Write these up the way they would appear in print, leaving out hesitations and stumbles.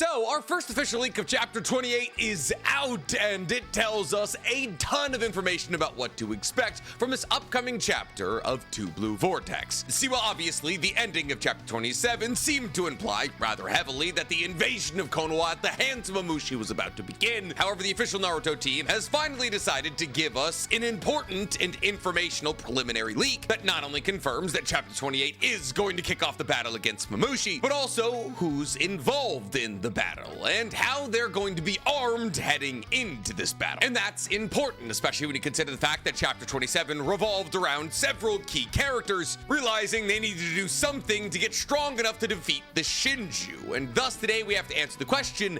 So, our first official leak of Chapter 28 is out, and it tells us a ton of information about what to expect from this upcoming chapter of Two Blue Vortex. See, well, obviously, the ending of Chapter 27 seemed to imply rather heavily that the invasion of Konoha at the hands of Mamushi was about to begin. However, the official Naruto team has finally decided to give us an important and informational preliminary leak that not only confirms that Chapter 28 is going to kick off the battle against Mamushi, but also who's involved in the battle and how they're going to be armed heading into this battle. And that's important, especially when you consider the fact that Chapter 27 revolved around several key characters, realizing they needed to do something to get strong enough to defeat the Shinju. And thus today we have to answer the question,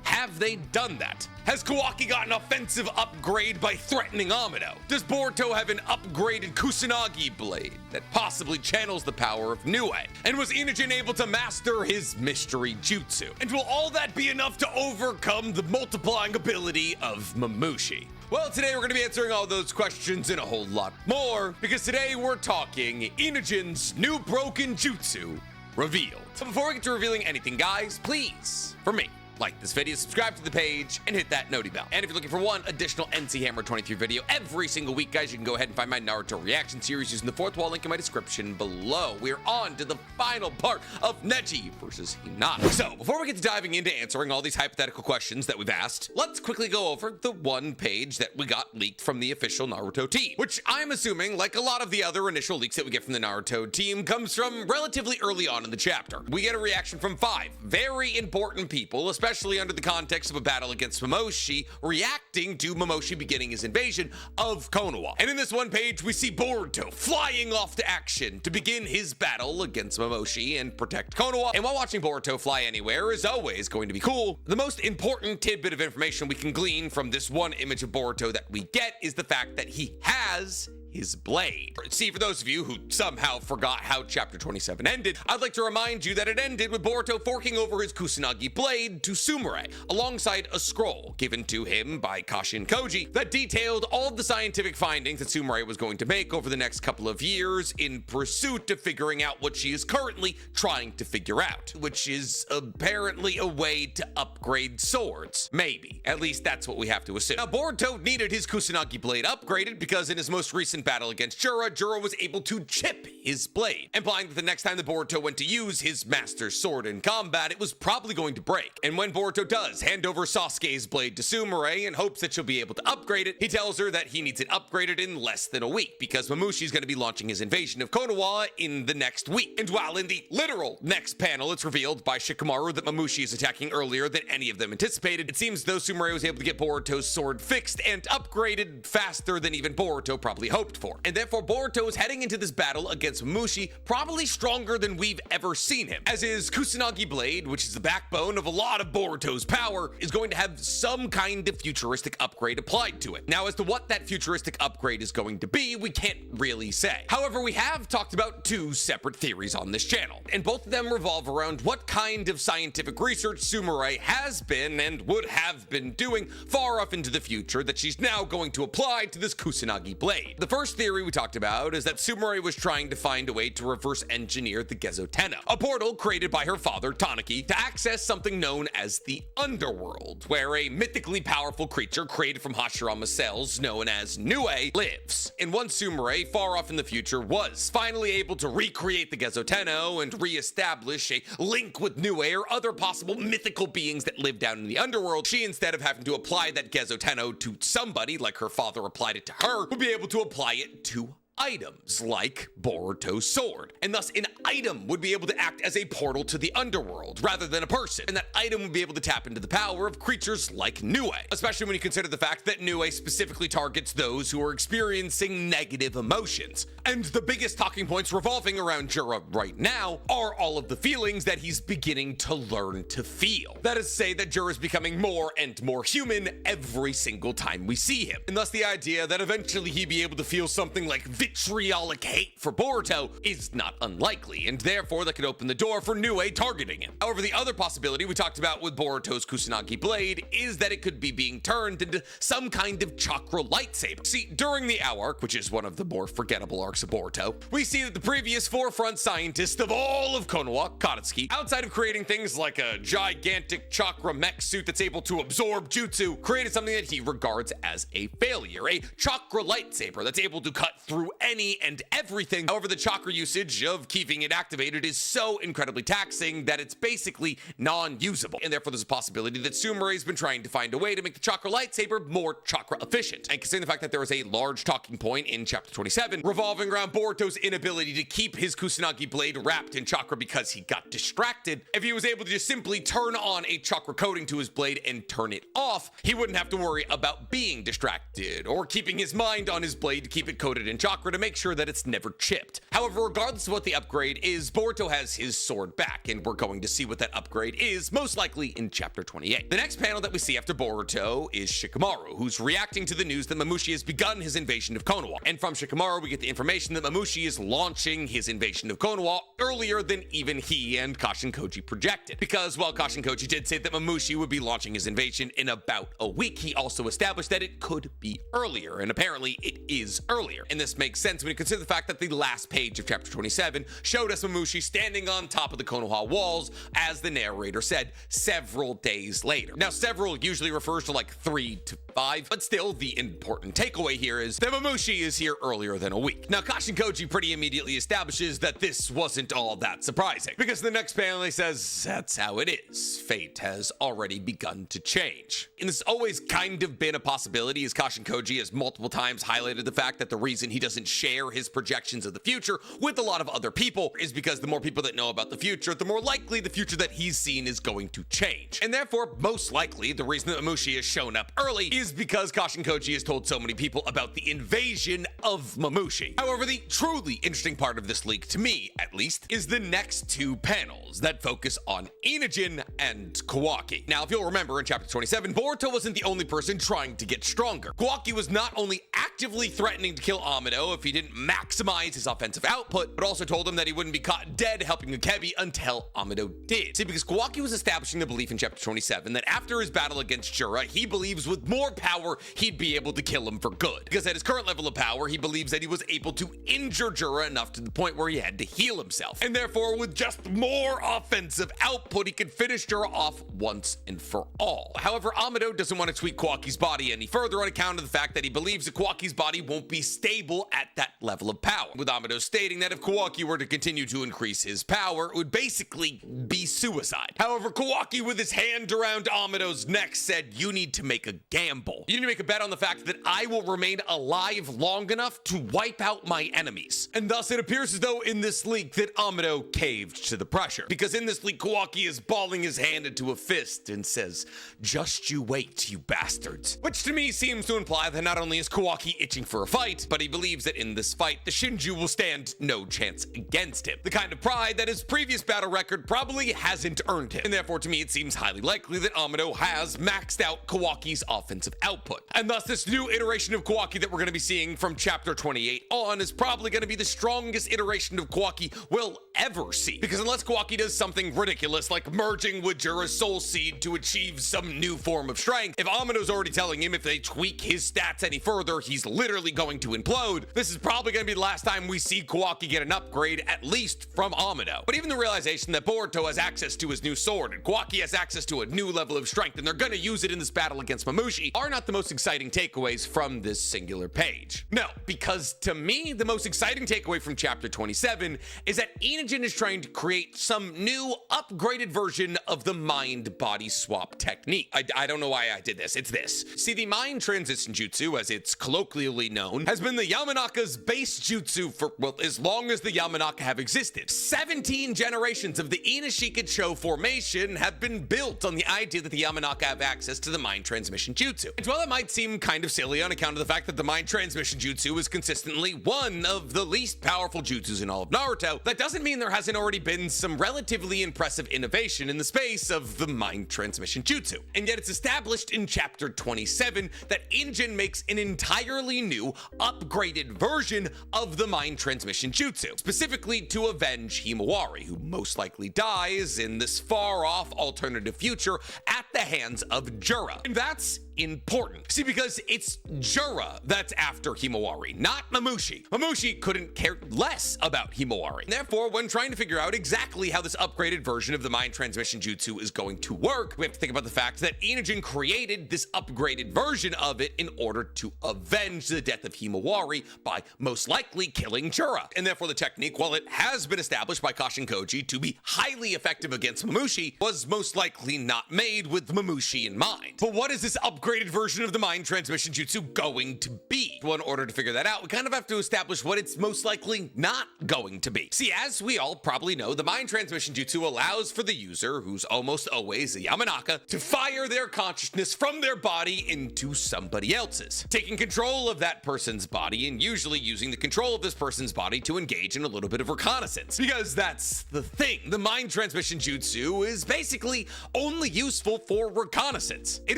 have they done that? Has Kawaki got an offensive upgrade by threatening Amino? Does Boruto have an upgraded Kusanagi blade that possibly channels the power of Nue? And was Inojin able to master his mystery jutsu? And will all that be enough to overcome the multiplying ability of Mamushi? Well, today we're going to be answering all those questions and a whole lot more, because today we're talking Inojin's new broken jutsu revealed. So before we get to revealing anything, guys, please, for me, like this video, subscribe to the page, and hit that noti bell. And if you're looking for one additional NC Hammer 23 video every single week, guys, you can go ahead and find my Naruto reaction series using the fourth wall link in my description below. We're on to the final part of Neji versus Hinata. So, before we get to diving into answering all these hypothetical questions that we've asked, let's quickly go over the one page that we got leaked from the official Naruto team, which I'm assuming, like a lot of the other initial leaks that we get from the Naruto team, comes from relatively early on in the chapter. We get a reaction from 5 very important people, especially under the context of a battle against Mamushi, reacting to Mamushi beginning his invasion of Konoha. And in this one page, we see Boruto flying off to action to begin his battle against Mamushi and protect Konoha. And while watching Boruto fly anywhere is always going to be cool, the most important tidbit of information we can glean from this one image of Boruto that we get is the fact that he has his blade. See, for those of you who somehow forgot how Chapter 27 ended, I'd like to remind you that it ended with Boruto forking over his Kusanagi blade to Sumire, alongside a scroll given to him by Kashin Koji that detailed all of the scientific findings that Sumire was going to make over the next couple of years in pursuit of figuring out what she is currently trying to figure out, which is apparently a way to upgrade swords. Maybe. At least that's what we have to assume. Now, Boruto needed his Kusanagi blade upgraded because in his most recent battle against Jura was able to chip his blade, implying that the next time that Boruto went to use his master sword in combat, it was probably going to break. And when Boruto does hand over Sasuke's blade to Sumire in hopes that she'll be able to upgrade it, he tells her that he needs it upgraded in less than a week because Mamushi's going to be launching his invasion of Konoha in the next week. And while in the literal next panel, it's revealed by Shikamaru that Mamushi is attacking earlier than any of them anticipated, it seems though Sumire was able to get Boruto's sword fixed and upgraded faster than even Boruto probably hoped for. And therefore, Boruto is heading into this battle against Mamushi probably stronger than we've ever seen him, as his Kusanagi blade, which is the backbone of a lot of Boruto's power, is going to have some kind of futuristic upgrade applied to it. Now, as to what that futuristic upgrade is going to be, we can't really say. However, we have talked about 2 separate theories on this channel, and both of them revolve around what kind of scientific research Sumire has been and would have been doing far off into the future that she's now going to apply to this Kusanagi blade. The first theory we talked about is that Sumire was trying to find a way to reverse engineer the Gezo Tenno, a portal created by her father, Tanaki, to access something known as the Underworld, where a mythically powerful creature created from Hashirama cells known as Nue lives. And once Sumire, far off in the future, was finally able to recreate the Gezo Tenno and re-establish a link with Nue or other possible mythical beings that live down in the Underworld, she, instead of having to apply that Gezo Tenno to somebody like her father applied it to her, would be able to apply it to items like Boruto's sword, and thus an item would be able to act as a portal to the underworld rather than a person, and that item would be able to tap into the power of creatures like Nue, especially when you consider the fact that Nue specifically targets those who are experiencing negative emotions. And the biggest talking points revolving around Jura right now are all of the feelings that he's beginning to learn to feel. That is to say that Jura is becoming more and more human every single time we see him, and thus the idea that eventually he'd be able to feel something like vitriolic hate for Boruto is not unlikely, and therefore that could open the door for Nue targeting him. However, the other possibility we talked about with Boruto's Kusanagi blade is that it could be being turned into some kind of chakra lightsaber. See, during the OW arc, which is one of the more forgettable arcs of Boruto, we see that the previous forefront scientist of all of Konoha, Katsuki, outside of creating things like a gigantic chakra mech suit that's able to absorb jutsu, created something that he regards as a failure, a chakra lightsaber that's able to cut through any and everything. However, the chakra usage of keeping it activated is so incredibly taxing that it's basically non-usable, and therefore there's a possibility that Sumere's been trying to find a way to make the chakra lightsaber more chakra efficient. And considering the fact that there is a large talking point in chapter 27 revolving around Boruto's inability to keep his Kusanagi blade wrapped in chakra because he got distracted, if he was able to just simply turn on a chakra coating to his blade and turn it off, he wouldn't have to worry about being distracted or keeping his mind on his blade to keep it coated in chakra to make sure that it's never chipped. However, regardless of what the upgrade is, Boruto has his sword back, and we're going to see what that upgrade is, most likely in chapter 28. The next panel that we see after Boruto is Shikamaru, who's reacting to the news that Mamushi has begun his invasion of Konoha. And from Shikamaru, we get the information that Mamushi is launching his invasion of Konoha earlier than even he and Kashin Koji projected. Because while Kashin Koji did say that Mamushi would be launching his invasion in about a week, he also established that it could be earlier, and apparently it is earlier. And this makes sense when you consider the fact that the last page of chapter 27 showed us Mamushi standing on top of the Konoha walls, as the narrator said, several days later. Now, several usually refers to like 3 to 5, but still, the important takeaway here is that Mamushi is here earlier than a week. Now, Kashin Koji pretty immediately establishes that this wasn't all that surprising, because the next panel he says, that's how it is. Fate has already begun to change. And this has always kind of been a possibility, as Kashin Koji has multiple times highlighted the fact that the reason he doesn't share his projections of the future with a lot of other people is because the more people that know about the future, the more likely the future that he's seen is going to change. And therefore, most likely, the reason that Mamushi has shown up early is because Kashin Koji has told so many people about the invasion of Mamushi. However, the truly interesting part of this leak, to me at least, is the next two panels that focus on Inojin and Kawaki. Now, if you'll remember, in chapter 27, Boruto wasn't the only person trying to get stronger. Kawaki was not only actively threatening to kill Amado if he didn't maximize his offensive output, but also told him that he wouldn't be caught dead helping Akebi until Amado did. See, because Kawaki was establishing the belief in chapter 27 that after his battle against Jura, he believes with more power, he'd be able to kill him for good. Because at his current level of power, he believes that he was able to injure Jura enough to the point where he had to heal himself. And therefore, with just more offensive output, he could finish Jura off once and for all. However, Amado doesn't want to tweak Kawaki's body any further on account of the fact that he believes that Kawaki's body won't be stable at that level of power. With Amado stating that if Kawaki were to continue to increase his power, it would basically be suicide. However, Kawaki, with his hand around Amado's neck, said, you need to make a gamble. You need to make a bet on the fact that I will remain alive long enough to wipe out my enemies. And thus, it appears as though in this leak that Amado caved to the pressure. Because in this leak, Kawaki is balling his hand into a fist and says, just you wait, you bastards. Which to me seems to imply that not only is Kawaki itching for a fight, but he believes that in this fight, the Shinju will stand no chance against him. The kind of pride that his previous battle record probably hasn't earned him. And therefore, to me, it seems highly likely that Amado has maxed out Kawaki's offensive output. And thus, this new iteration of Kawaki that we're going to be seeing from chapter 28 on is probably going to be the strongest iteration of Kawaki we'll ever see. Because unless Kawaki does something ridiculous like merging with Jura's soul seed to achieve some new form of strength, if Amado's already telling him if they tweak his stats any further, he's literally going to implode, this is probably going to be the last time we see Kawaki get an upgrade, at least from Amado. But even the realization that Boruto has access to his new sword and Kawaki has access to a new level of strength and they're going to use it in this battle against Mamushi are not the most exciting takeaways from this singular page. No, because to me, the most exciting takeaway from chapter 27 is that Enijin is trying to create some new upgraded version of the mind-body swap technique. I don't know why I did this. It's this. See, the mind transition jutsu, as it's colloquially known, has been the Yamanaka's base jutsu for, well, as long as the Yamanaka have existed. 17 generations of the Inashikacho formation have been built on the idea that the Yamanaka have access to the mind transmission jutsu. And while it might seem kind of silly on account of the fact that the mind transmission jutsu is consistently one of the least powerful jutsus in all of Naruto, that doesn't mean mean there hasn't already been some relatively impressive innovation in the space of the mind transmission jutsu. And yet it's established in chapter 27 that Inojin makes an entirely new, upgraded version of the mind transmission jutsu, specifically to avenge Himawari, who most likely dies in this far-off alternative future at the hands of Jura. And that's important. See, because it's Jura that's after Himawari, not Mamushi. Mamushi couldn't care less about Himawari. And therefore, when trying to figure out exactly how this upgraded version of the mind transmission jutsu is going to work, we have to think about the fact that Inojin created this upgraded version of it in order to avenge the death of Himawari by most likely killing Jura. And therefore the technique, while it has been established by Kashin Koji to be highly effective against Mamushi, was most likely not made with Mamushi in mind. But what is this upgraded version of the mind transmission jutsu going to be? Well, in order to figure that out, we kind of have to establish what it's most likely not going to be. See, as we all probably know, the mind transmission jutsu allows for the user, who's almost always a Yamanaka, to fire their consciousness from their body into somebody else's, taking control of that person's body and usually using the control of this person's body to engage in a little bit of reconnaissance. Because that's the thing, the mind transmission jutsu is basically only useful for reconnaissance. It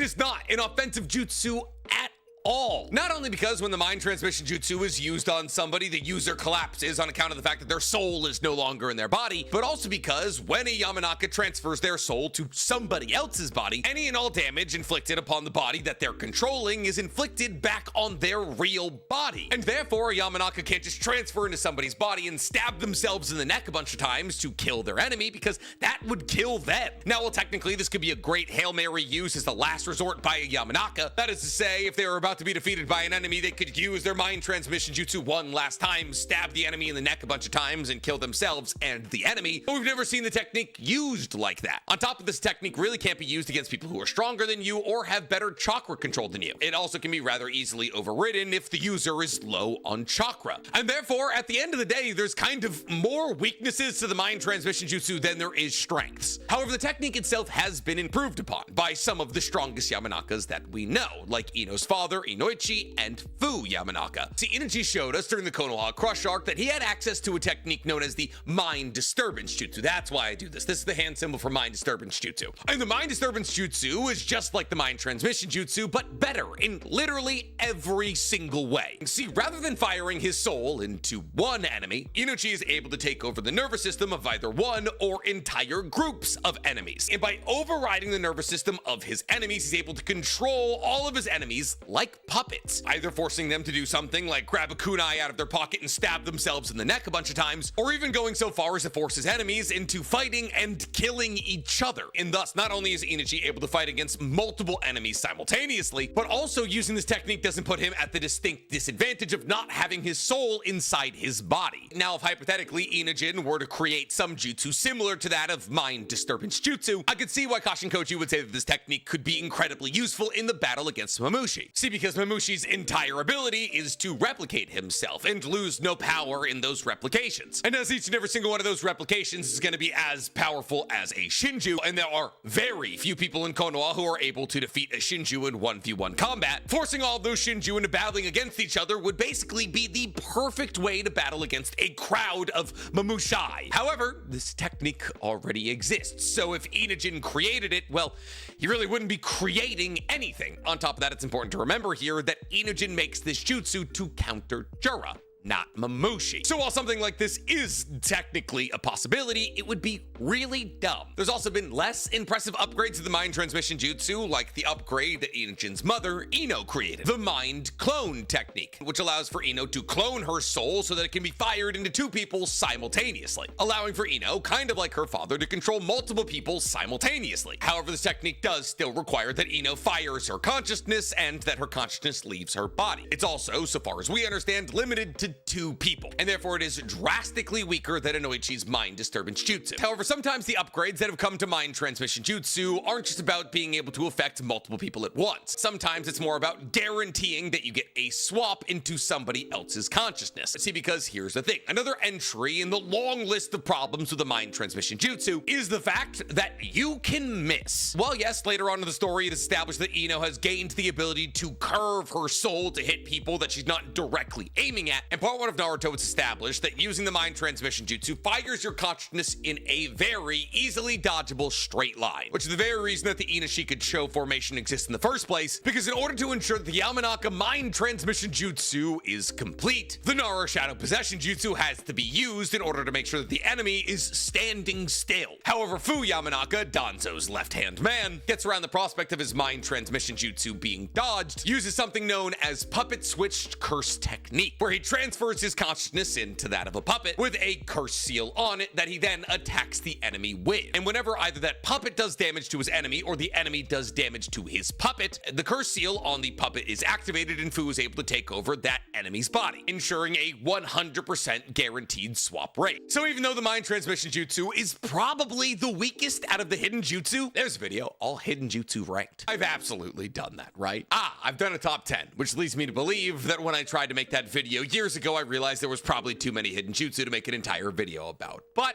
is not an offensive jutsu at all. Not only because when the mind transmission jutsu is used on somebody, the user collapses on account of the fact that their soul is no longer in their body, but also because when a Yamanaka transfers their soul to somebody else's body, any and all damage inflicted upon the body that they're controlling is inflicted back on their real body. And therefore, a Yamanaka can't just transfer into somebody's body and stab themselves in the neck a bunch of times to kill their enemy, because that would kill them. Now, while technically this could be a great Hail Mary use as the last resort by a Yamanaka, that is to say, if they were about to be defeated by an enemy, they could use their mind transmission jutsu one last time, stab the enemy in the neck a bunch of times, and kill themselves and the enemy. But we've never seen the technique used like that. On top of this, technique really can't be used against people who are stronger than you or have better chakra control than you. It also can be rather easily overridden if the user is low on chakra. And therefore, at the end of the day, there's kind of more weaknesses to the mind transmission jutsu than there is strengths. However, the technique itself has been improved upon by some of the strongest Yamanakas that we know, like Ino's father, Inoichi, and Fu Yamanaka. See, Enijin showed us during the Konoha Crush arc that he had access to a technique known as the Mind Disturbance Jutsu. That's why I do this. This is the hand symbol for Mind Disturbance Jutsu. And the Mind Disturbance Jutsu is just like the Mind Transmission Jutsu, but better in literally every single way. See, rather than firing his soul into one enemy, Inoichi is able to take over the nervous system of either one or entire groups of enemies. And by overriding the nervous system of his enemies, he's able to control all of his enemies like puppets, either forcing them to do something like grab a kunai out of their pocket and stab themselves in the neck a bunch of times, or even going so far as to force his enemies into fighting and killing each other. And thus, not only is Inoji able to fight against multiple enemies simultaneously, but also using this technique doesn't put him at the distinct disadvantage of not having his soul inside his body. Now, if hypothetically Inojin were to create some jutsu similar to that of Mind Disturbance Jutsu, I could see why Kashin Koji would say that this technique could be incredibly useful in the battle against Mamushi. See, because Mamushi's entire ability is to replicate himself and lose no power in those replications. And as each and every single one of those replications is going to be as powerful as a Shinju, and there are very few people in Konoha who are able to defeat a Shinju in 1v1 combat, forcing all of those Shinju into battling against each other would basically be the perfect way to battle against a crowd of Mamushai. However, this technique already exists, so if Enijin created it, well, he really wouldn't be creating anything. On top of that, it's important to remember here that Inojin makes this jutsu to counter Jura, not Mamushi. So while something like this is technically a possibility, it would be really dumb. There's also been less impressive upgrades to the mind transmission jutsu, like the upgrade that Inojin's mother, Ino, created, the mind clone technique, which allows for Ino to clone her soul so that it can be fired into two people simultaneously, allowing for Ino, kind of like her father, to control multiple people simultaneously. However, this technique does still require that Ino fires her consciousness and that her consciousness leaves her body. It's also, so far as we understand, limited to two people, and therefore it is drastically weaker than Inoichi's Mind Disturbance Jutsu. However, sometimes the upgrades that have come to Mind Transmission Jutsu aren't just about being able to affect multiple people at once. Sometimes it's more about guaranteeing that you get a swap into somebody else's consciousness. See, because here's the thing. Another entry in the long list of problems with the Mind Transmission Jutsu is the fact that you can miss. Well, yes, later on in the story, it is established that Ino has gained the ability to curve her soul to hit people that she's not directly aiming at, and part 1 of Naruto, it's established that using the mind transmission jutsu fires your consciousness in a very easily dodgeable straight line, which is the very reason that the Inashika formation exists in the first place, because in order to ensure that the Yamanaka mind transmission jutsu is complete, the Nara shadow possession jutsu has to be used in order to make sure that the enemy is standing still. However, Fu Yamanaka, Danzo's left-hand man, gets around the prospect of his mind transmission jutsu being dodged, uses something known as puppet switched curse technique, where he transfers his consciousness into that of a puppet with a curse seal on it that he then attacks the enemy with. And whenever either that puppet does damage to his enemy or the enemy does damage to his puppet, the curse seal on the puppet is activated and Fu is able to take over that enemy's body, ensuring a 100% guaranteed swap rate. So even though the mind transmission jutsu is probably the weakest out of the hidden jutsu, there's a video, all hidden jutsu ranked. I've absolutely done that, right? I've done a top 10, which leads me to believe that when I tried to make that video years ago, I realized there was probably too many hidden jutsu to make an entire video about. But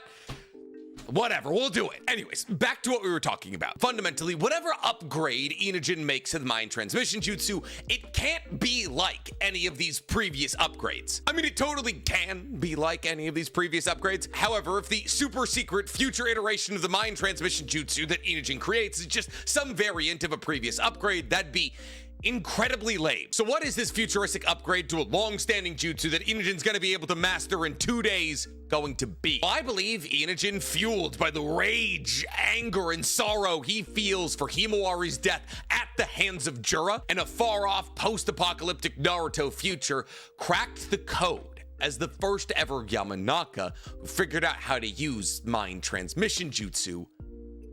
whatever, we'll do it. Anyways, back to what we were talking about. Fundamentally, whatever upgrade Enijin makes to the mind transmission jutsu, it can't be like any of these previous upgrades. I mean, it totally can be like any of these previous upgrades. However, if the super secret future iteration of the mind transmission jutsu that Enijin creates is just some variant of a previous upgrade, that'd be incredibly lame. So what is this futuristic upgrade to a long-standing jutsu that Enijin's gonna be able to master in 2 days going to be? Well, I believe Enijin, fueled by the rage, anger, and sorrow he feels for Himawari's death at the hands of Jura and a far-off post-apocalyptic Naruto future, cracked the code as the first ever Yamanaka who figured out how to use mind transmission jutsu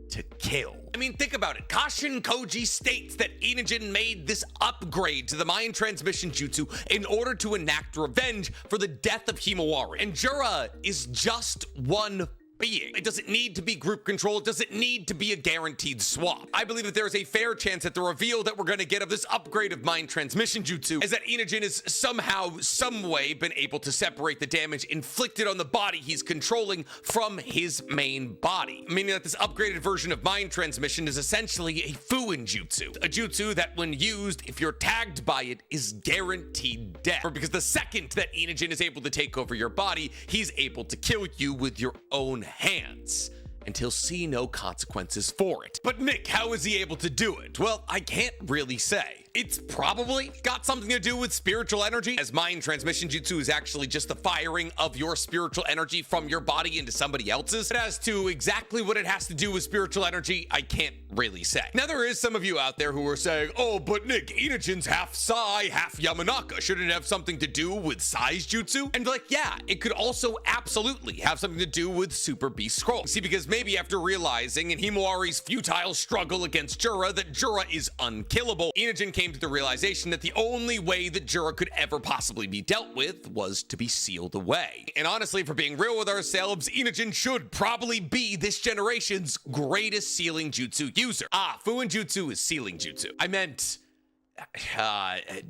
to kill. I mean, think about it. Kashin Koji states that Enijin made this upgrade to the mind transmission jutsu in order to enact revenge for the death of Himawari. And Jura is just one being. It doesn't need to be group control. It doesn't need to be a guaranteed swap. I believe that there is a fair chance that the reveal that we're going to get of this upgrade of mind transmission jutsu is that Enijin has somehow, some way been able to separate the damage inflicted on the body he's controlling from his main body. Meaning that this upgraded version of mind transmission is essentially a Fuin jutsu. A jutsu that when used, if you're tagged by it, is guaranteed death. Or because the second that Enijin is able to take over your body, he's able to kill you with your own hands, and he'll see no consequences for it. But Nick, how is he able to do it? Well, I can't really say. It's probably got something to do with spiritual energy, as mind transmission jutsu is actually just the firing of your spiritual energy from your body into somebody else's. But as to exactly what it has to do with spiritual energy, I can't really say. Now, there is some of you out there who are saying, oh, but Nick, Enijin's half Sai, half Yamanaka. Shouldn't it have something to do with Sai's jutsu? And like, yeah, it could also absolutely have something to do with Super Beast Scroll. See, because maybe after realizing in Himawari's futile struggle against Jura that Jura is unkillable, Enijin came to the realization that the only way that Jura could ever possibly be dealt with was to be sealed away. And honestly, if we're being real with ourselves, Enijin should probably be this generation's greatest sealing jutsu user. Fuin jutsu is sealing jutsu. I meant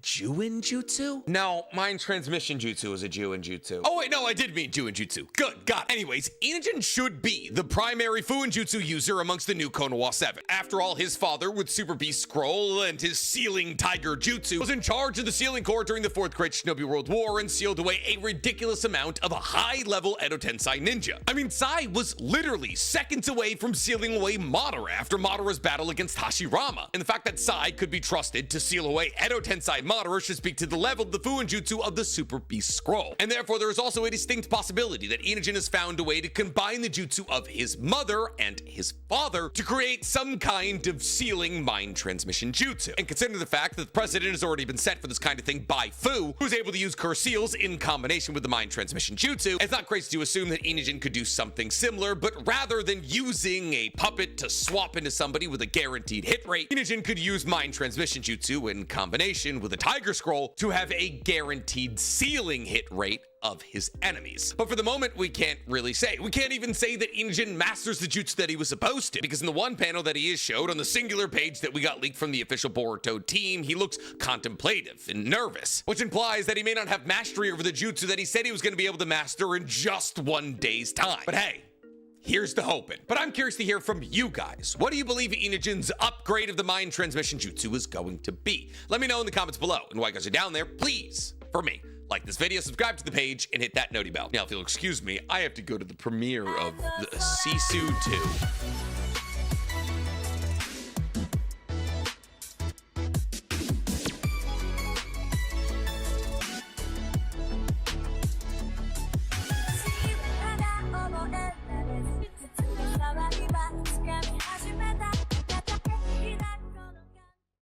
Juin jutsu? No, mind transmission jutsu is a Juin jutsu. Oh wait, no, I did mean Juin jutsu. Good, got it. Anyways, Enijin should be the primary Fuin jutsu user amongst the new Konoha 7. After all, his father with Super Beast Scroll and his sealing tiger jutsu was in charge of the sealing corps during the 4th Great Shinobi World War and sealed away a ridiculous amount of a high-level Edo Tensei ninja. I mean, Sai was literally seconds away from sealing away Madara after Madara's battle against Hashirama. And the fact that Sai could be trusted to seal away Edo Tensei Madara should speak to the level of the Fuin jutsu of the Super Beast Scroll. And therefore, there is also a distinct possibility that Enijin has found a way to combine the jutsu of his mother and his father to create some kind of sealing mind transmission jutsu. And consider the fact that the precedent has already been set for this kind of thing by Fu, who's able to use curse seals in combination with the mind transmission jutsu, it's not crazy to assume that Enijin could do something similar, but rather than using a puppet to swap into somebody with a guaranteed hit rate, Enijin could use mind transmission jutsu in combination with a tiger scroll to have a guaranteed sealing hit rate of his enemies. But for the moment, we can't really say. We can't even say that Inojin masters the jutsu that he was supposed to, because in the one panel that he is showed on the singular page that we got leaked from the official Boruto team, he looks contemplative and nervous, which implies that he may not have mastery over the jutsu that he said he was going to be able to master in just 1 day's time. But hey, here's the hoping. But I'm curious to hear from you guys. What do you believe Enijin's upgrade of the mind transmission jutsu is going to be? Let me know in the comments below. And while you guys are down there, please, for me, like this video, subscribe to the page, and hit that noti bell. Now, if you'll excuse me, I have to go to the premiere of the Sisu 2.